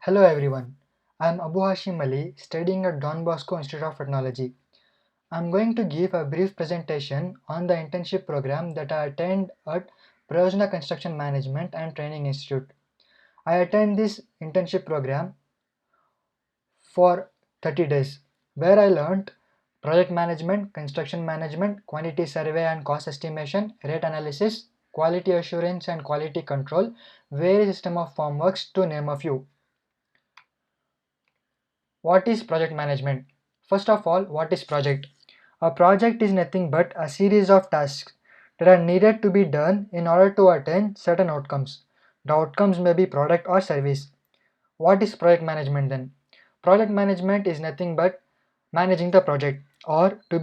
Hello everyone, I am Abu Hashim Ali, studying at Don Bosco Institute of Technology. I am going to give a brief presentation on the internship program that I attend at Prayojana Construction Management and Training Institute. I attend this internship program for 30 days, where I learned project management, construction management, quantity survey and cost estimation, rate analysis, quality assurance and quality control, various system of formworks to name a few. What is project management? First of all, what is project? A project is nothing but a series of tasks that are needed to be done in order to attain certain outcomes. The outcomes may be product or service. What is project management then? Project management is nothing but managing the project, or to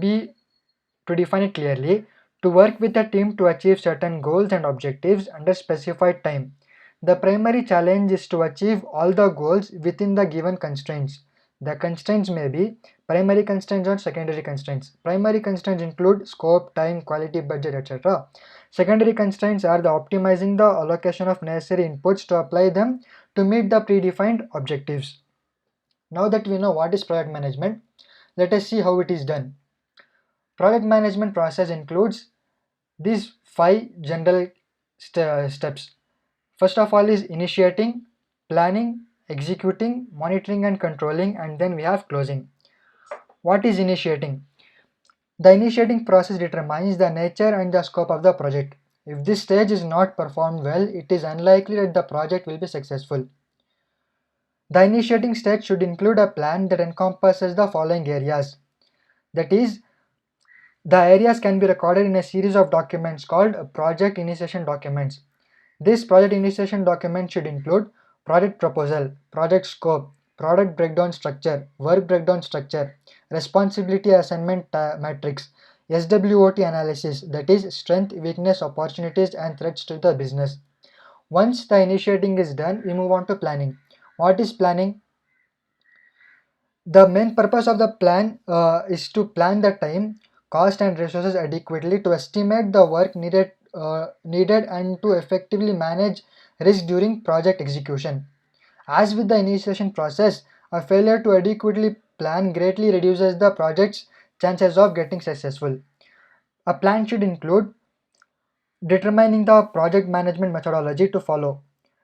define it clearly, to work with a team to achieve certain goals and objectives under specified time. The primary challenge is to achieve all the goals within the given constraints. The constraints may be primary constraints or secondary constraints. Primary constraints include scope, time, quality, budget, etc. Secondary constraints are the optimizing the allocation of necessary inputs to apply them to meet the predefined objectives. Now that we know what is project management, let us see how it is done. Project management process includes these five general steps. First of all is initiating, planning, executing, monitoring and controlling, and then we have closing. What is initiating? The initiating process determines the nature and the scope of the project. If this stage is not performed well, it is unlikely that the project will be successful. The initiating stage should include a plan that encompasses the following areas. That is, the areas can be recorded in a series of documents called project initiation documents. This project initiation document should include project proposal, project scope, product breakdown structure, work breakdown structure, responsibility assignment matrix, SWOT analysis, that is strength, weakness, opportunities and threats to the business. Once the initiating is done, we move on to planning. What is planning? The main purpose of the plan is to plan the time, cost and resources adequately to estimate the work needed and to effectively manage risk during project execution. As with the initiation process, a failure to adequately plan greatly reduces the project's chances of getting successful. A plan should include determining the project management methodology to follow,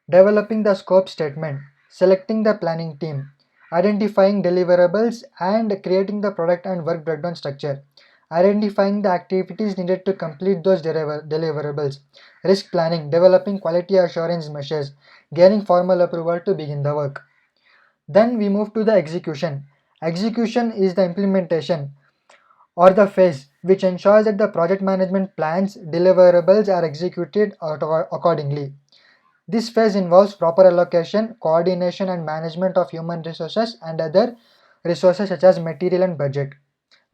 developing the scope statement, selecting the planning team, identifying deliverables and creating the product and work breakdown structure, identifying the activities needed to complete those deliverables, risk planning, developing quality assurance measures, gaining formal approval to begin the work. Then we move to the execution. Execution is the implementation or the phase which ensures that the project management plans deliverables are executed accordingly. This phase involves proper allocation, coordination and management of human resources and other resources such as material and budget.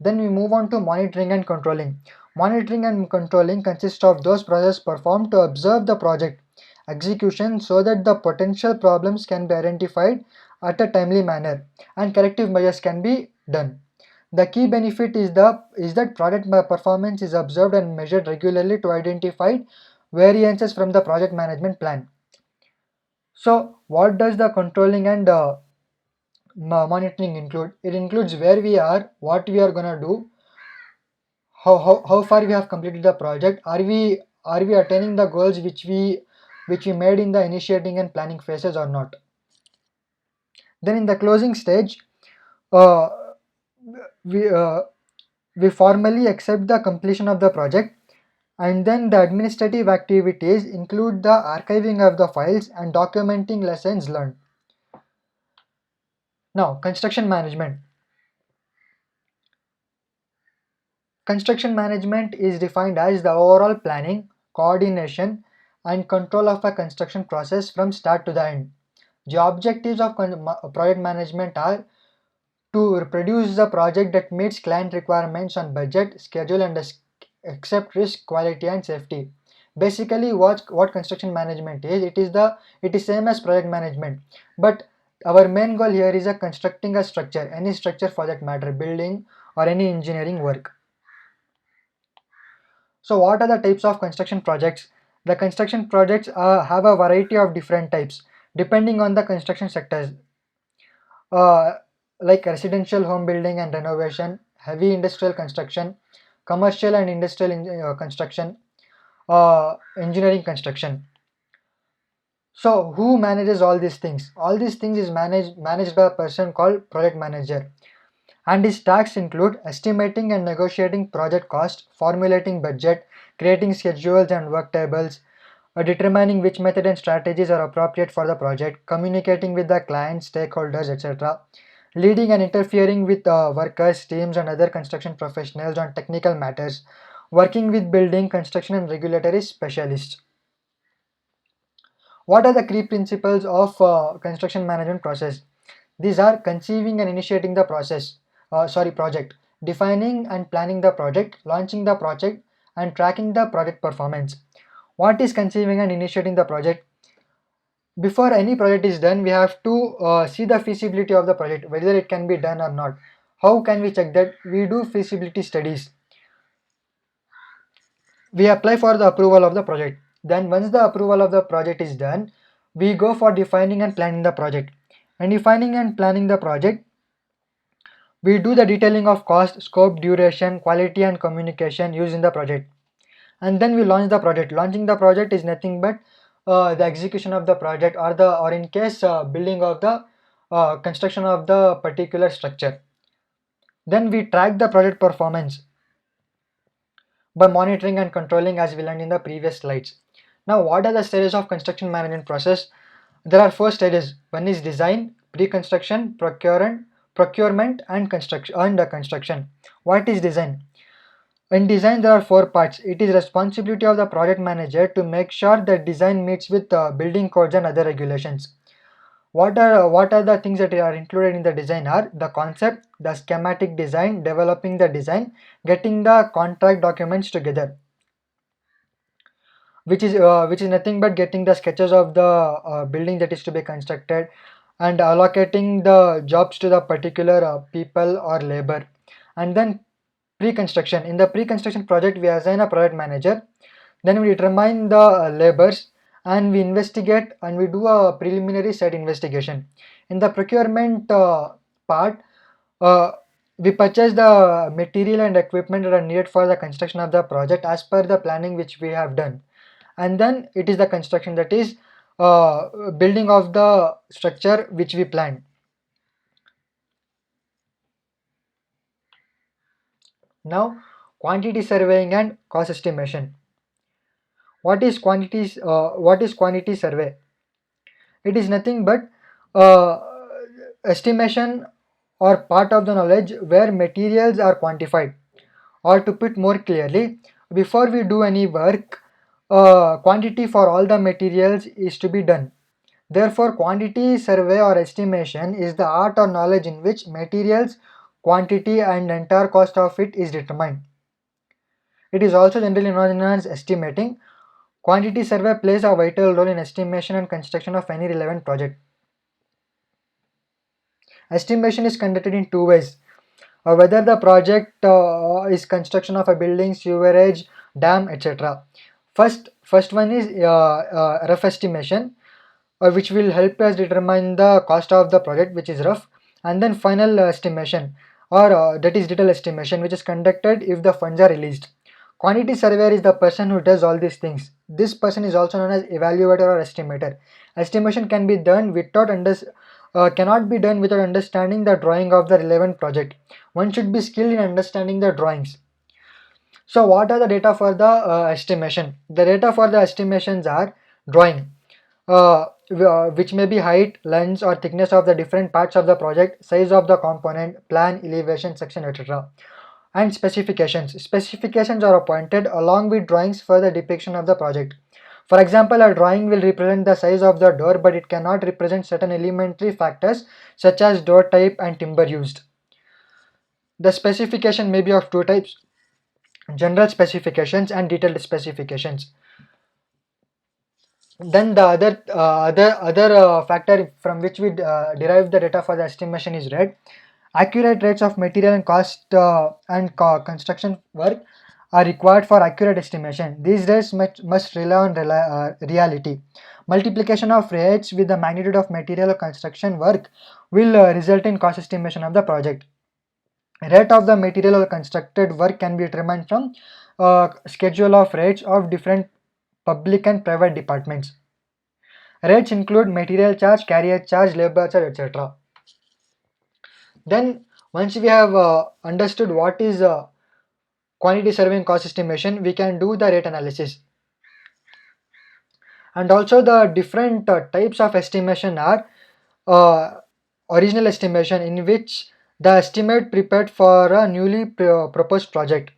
Then we move on to monitoring and controlling. Monitoring and controlling consists of those processes performed to observe the project execution so that the potential problems can be identified at a timely manner and corrective measures can be done. The key benefit is that project performance is observed and measured regularly to identify variances from the project management plan. So, what does the controlling and monitoring include? It includes where we are, what we are gonna do, how far we have completed the project, are we attaining the goals which we made in the initiating and planning phases or not. Then in the closing stage, uh, we uh, we formally accept the completion of the project, and then the administrative activities include the archiving of the files and documenting lessons learned. Now, construction management. Construction management is defined as the overall planning, coordination, and control of a construction process from start to the end. The objectives of project management are to produce the project that meets client requirements on budget, schedule, and accept risk, quality, and safety. Basically, what construction management is, it is same as project management, but our main goal here is constructing a structure, any structure for that matter, building or any engineering work. So what are the types of construction projects? The construction projects have a variety of different types depending on the construction sectors. uh, like residential home building and renovation, heavy industrial construction, commercial and industrial construction, engineering construction. So who manages all these things? All these things is managed by a person called project manager, and his tasks include estimating and negotiating project cost, formulating budget, creating schedules and work tables, determining which method and strategies are appropriate for the project, communicating with the client, stakeholders, etc., leading and interfering with workers, teams, and other construction professionals on technical matters, working with building, construction, and regulatory specialists. What are the key principles of construction management process? These are conceiving and initiating the project, defining and planning the project, launching the project, and tracking the project performance. What is conceiving and initiating the project? Before any project is done, we have to see the feasibility of the project, whether it can be done or not. How can we check that? We do feasibility studies. We apply for the approval of the project. Then once the approval of the project is done, we go for defining and planning the project. And defining and planning the project, we do the detailing of cost, scope, duration, quality, and communication used in the project. And then we launch the project. Launching the project is nothing but the execution of the project, or in case building of the construction of the particular structure. Then we track the project performance by monitoring and controlling, as we learned in the previous slides. Now, what are the stages of construction management process? There are four stages. One is design, pre-construction, procurement, and construction. What is design? In design, there are four parts. It is responsibility of the project manager to make sure that design meets with building codes and other regulations. What are the things that are included in the design are the concept, the schematic design, developing the design, getting the contract documents together, which is nothing but getting the sketches of the building that is to be constructed, and allocating the jobs to the particular people or labor. And then pre-construction. In the pre-construction project, we assign a project manager. Then we determine the labors, and we investigate and we do a preliminary site investigation. In the procurement part, uh, we purchase the material and equipment that are needed for the construction of the project as per the planning which we have done. And then it is the construction, that is building of the structure which we planned. Now, quantity surveying and cost estimation. What is quantity survey? It is nothing but uh, estimation or part of the knowledge where materials are quantified. Or to put more clearly, before we do any work, quantity for all the materials is to be done. Therefore, quantity survey or estimation is the art or knowledge in which materials, quantity, and entire cost of it is determined. It is also generally known as estimating. Quantity survey plays a vital role in estimation and construction of any relevant project. Estimation is conducted in two ways. Whether the project is construction of a building, sewerage, dam, etc. First one is rough estimation, which will help us determine the cost of the project, which is rough. And then final estimation, or that is detailed estimation, which is conducted if the funds are released. Quantity surveyor is the person who does all these things. This person is also known as evaluator or estimator. Estimation cannot be done without understanding the drawing of the relevant project. One should be skilled in understanding the drawings. So what are the data for the estimation? The data for the estimations are drawing, which may be height, length or thickness of the different parts of the project, size of the component, plan, elevation, section, etc. And specifications. Specifications are appointed along with drawings for the depiction of the project. For example, a drawing will represent the size of the door, but it cannot represent certain elementary factors such as door type and timber used. The specification may be of two types: general specifications and detailed specifications. Then the other factor from which we derive the data for the estimation is rate. Accurate rates of material and cost and construction work are required for accurate estimation. These rates must rely on reality. Multiplication of rates with the magnitude of material or construction work will result in cost estimation of the project. Rate of the material or constructed work can be determined from schedule of rates of different public and private departments. Rates include material charge, carrier charge, labor charge, etc. Then once we have understood what is quantity surveying cost estimation, we can do the rate analysis. And also the different types of estimation are uh, original estimation, in which the estimate prepared for a newly proposed project.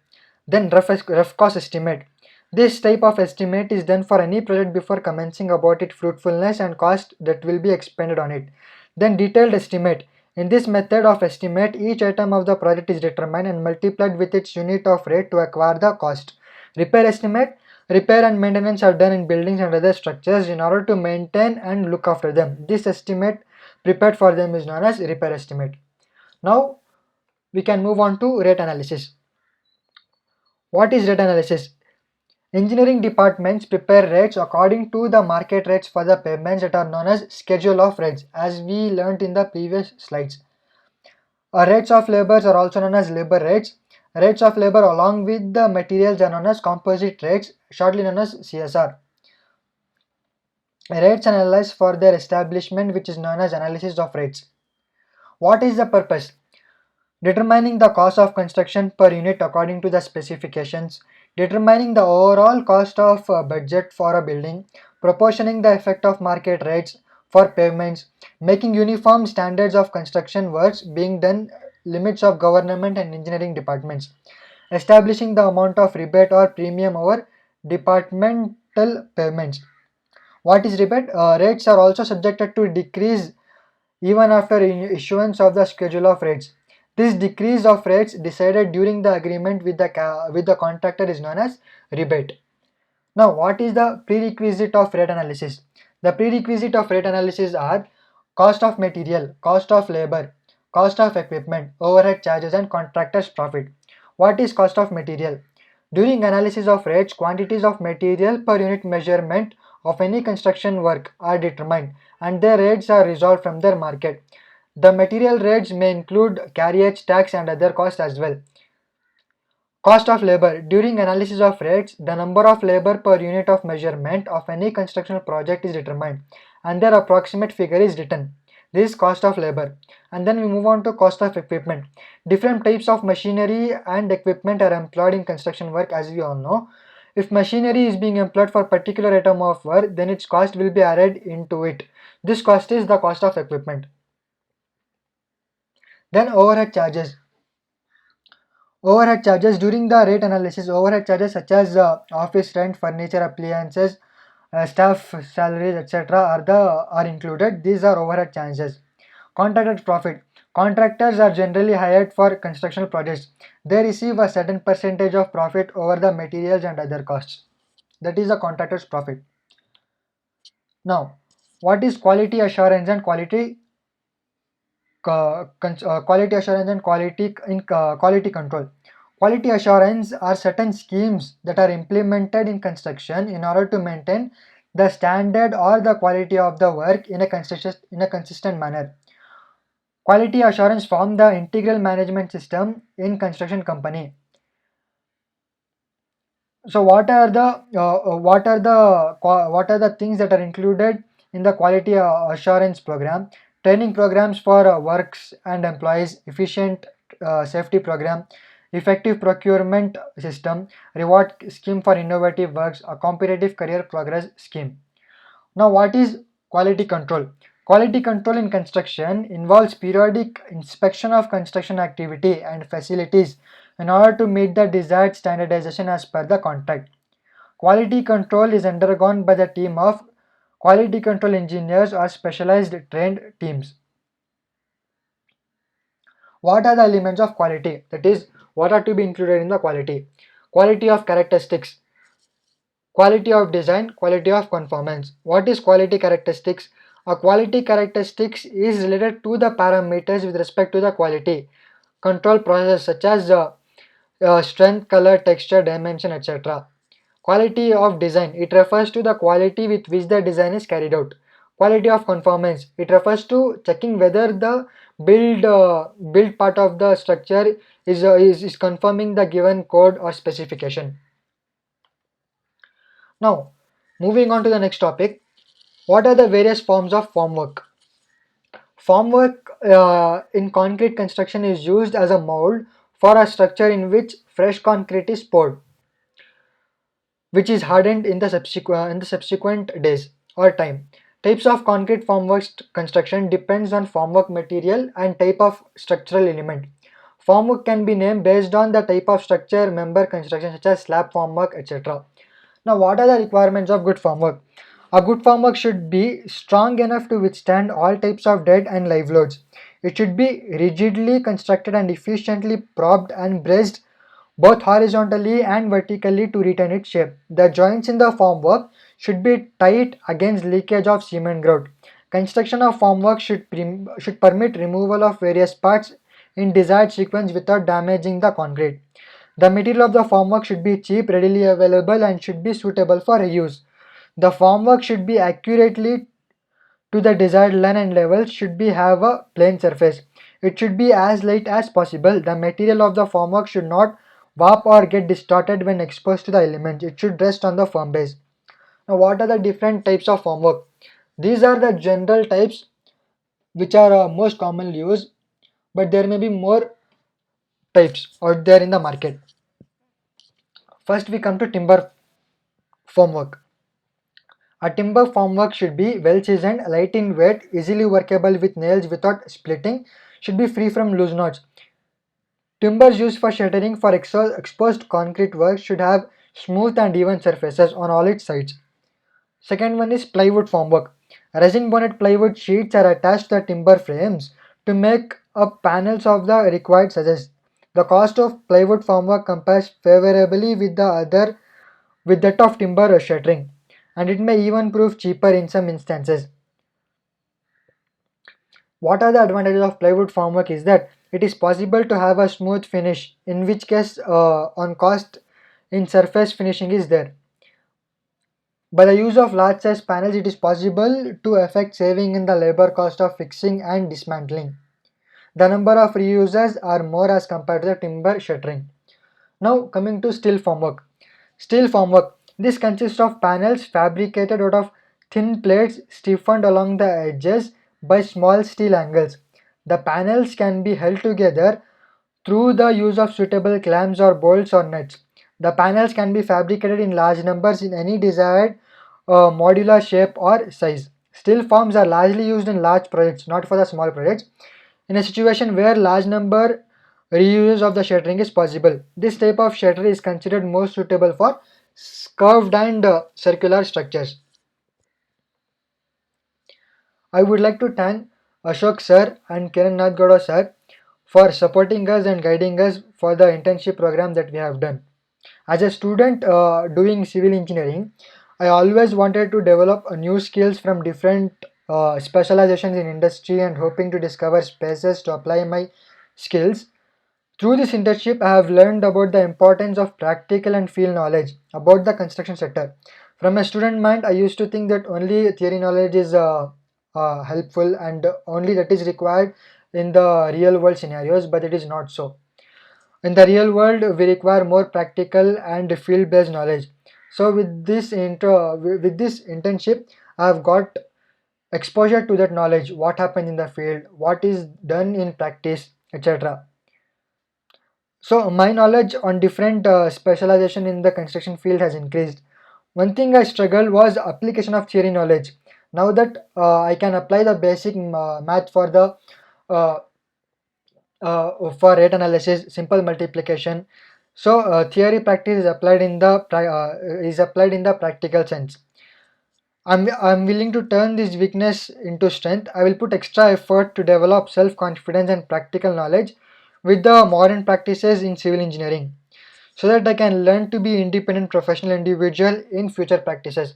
Then rough cost estimate. This type of estimate is done for any project before commencing about its fruitfulness and cost that will be expended on it. Then detailed estimate. In this method of estimate, each item of the project is determined and multiplied with its unit of rate to acquire the cost. Repair estimate. Repair and maintenance are done in buildings and other structures in order to maintain and look after them. This estimate prepared for them is known as repair estimate. Now we can move on to rate analysis. What is rate analysis? Engineering departments prepare rates according to the market rates for the payments that are known as schedule of rates, as we learnt in the previous slides. Rates of labor are also known as labor rates. Rates of labor along with the materials are known as composite rates, shortly known as CSR. Rates analyzed for their establishment, which is known as analysis of rates. What is the purpose? Determining the cost of construction per unit according to the specifications, determining the overall cost of budget for a building, proportioning the effect of market rates for pavements, making uniform standards of construction works being done, limits of government and engineering departments, establishing the amount of rebate or premium over departmental payments. What is rebate? Rates are also subjected to decrease even after issuance of the schedule of rates. This decrease of rates decided during the agreement with the contractor is known as rebate. Now, what is the prerequisite of rate analysis? The prerequisite of rate analysis are cost of material, cost of labor, cost of equipment, overhead charges, and contractor's profit. What is cost of material? During analysis of rates, quantities of material per unit measurement of any construction work are determined and their rates are resolved from their market. The material rates may include carriage, tax, and other costs as well. Cost of labor. During analysis of rates, the number of labor per unit of measurement of any construction project is determined and their approximate figure is written. This is cost of labor. And then we move on to cost of equipment. Different types of machinery and equipment are employed in construction work, as we all know. If machinery is being employed for a particular item of work, then its cost will be added into it. This cost is the cost of equipment. Then overhead charges. Overhead charges. During the rate analysis, overhead charges such as office rent, furniture, appliances, staff salaries, etc. are included. These are overhead charges. Contracted profit. Contractors are generally hired for construction projects. They receive a certain percentage of profit over the materials and other costs. That is the contractor's profit. Now, what is quality assurance and quality assurance and quality control? Quality assurance are certain schemes that are implemented in construction in order to maintain the standard or the quality of the work in a consistent manner. Quality assurance form the integral management system in construction company. So what are the things that are included in the quality assurance program? Training programs for works and employees, efficient safety program, effective procurement system, reward scheme for innovative works, a competitive career progress scheme. Now, what is quality control? Quality control in construction involves periodic inspection of construction activity and facilities in order to meet the desired standardization as per the contract. Quality control is undergone by the team of quality control engineers or specialized trained teams. What are the elements of quality? That is, what are to be included in the quality? Quality of characteristics, quality of design, quality of conformance. What is quality characteristics? A quality characteristics is related to the parameters with respect to the quality control process such as strength, color, texture, dimension, etc. Quality of design, it refers to the quality with which the design is carried out. Quality of conformance, it refers to checking whether the build part of the structure is conforming the given code or specification. Now, moving on to the next topic, what are the various forms of formwork? Formwork in concrete construction is used as a mold for a structure in which fresh concrete is poured, which is hardened in the subsequent days or time. Types of concrete formwork construction depends on formwork material and type of structural element. Formwork can be named based on the type of structure, member construction such as slab formwork, etc. Now, what are the requirements of good formwork? A good formwork should be strong enough to withstand all types of dead and live loads. It should be rigidly constructed and efficiently propped and braced both horizontally and vertically to retain its shape. The joints in the formwork should be tight against leakage of cement grout. Construction of formwork should permit removal of various parts in desired sequence without damaging the concrete. The material of the formwork should be cheap, readily available, and should be suitable for reuse. The formwork should be accurately to the desired line and level should be have a plain surface. It should be as light as possible. The material of the formwork should not warp or get distorted when exposed to the elements. It should rest on the firm base. Now, what are the different types of formwork? These are the general types which are most commonly used, but there may be more types out there in the market. First, we come to timber formwork. A timber formwork should be well seasoned, light in weight, easily workable with nails without splitting, should be free from loose knots. Timbers used for shuttering for exposed concrete work should have smooth and even surfaces on all its sides. Second one is plywood formwork. Resin bonded plywood sheets are attached to the timber frames to make up panels of the required sizes. The cost of plywood formwork compares favorably with that of timber shuttering, and it may even prove cheaper in some instances. What are the advantages of plywood formwork is that it is possible to have a smooth finish, in which case on cost in surface finishing is there. By the use of large size panels, it is possible to effect saving in the labor cost of fixing and dismantling. The number of reusers are more as compared to the timber shuttering. Now coming to steel formwork. Steel formwork. This consists of panels fabricated out of thin plates stiffened along the edges by small steel angles. The panels can be held together through the use of suitable clamps or bolts or nuts. The panels can be fabricated in large numbers in any desired modular shape or size. Steel forms are largely used in large projects, not for the small projects. In a situation where large number reuse of the shuttering is possible, this type of shutter is considered most suitable for curved and circular structures. I would like to thank Ashok sir and Kiran Nathgowda sir for supporting us and guiding us for the internship program that we have done. As a student doing civil engineering, I always wanted to develop new skills from different specializations in industry and hoping to discover spaces to apply my skills. Through this internship, I have learned about the importance of practical and field knowledge about the construction sector. From a student mind, I used to think that only theory knowledge is helpful and only that is required in the real world scenarios, but it is not so. In the real world, we require more practical and field based knowledge. So, with this internship, I have got exposure to that knowledge, what happens in the field, what is done in practice, etc. So my knowledge on different specialization in the construction field has increased. One thing I struggled was application of theory knowledge. Now that I can apply the basic math uh, for rate analysis, simple multiplication. So theory practice is applied in the practical sense. I'm willing to turn this weakness into strength. I will put extra effort to develop self confidence and practical knowledge with the modern practices in civil engineering so that I can learn to be independent professional individual in future practices.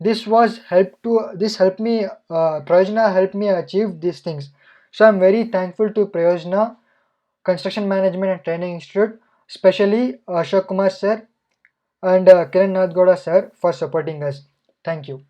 This helped me Prayojna helped me achieve these things. So I'm very thankful to Prayojna Construction Management and Training Institute, especially Ashok Kumar sir and Kiran Nathgoda sir for supporting us. Thank you.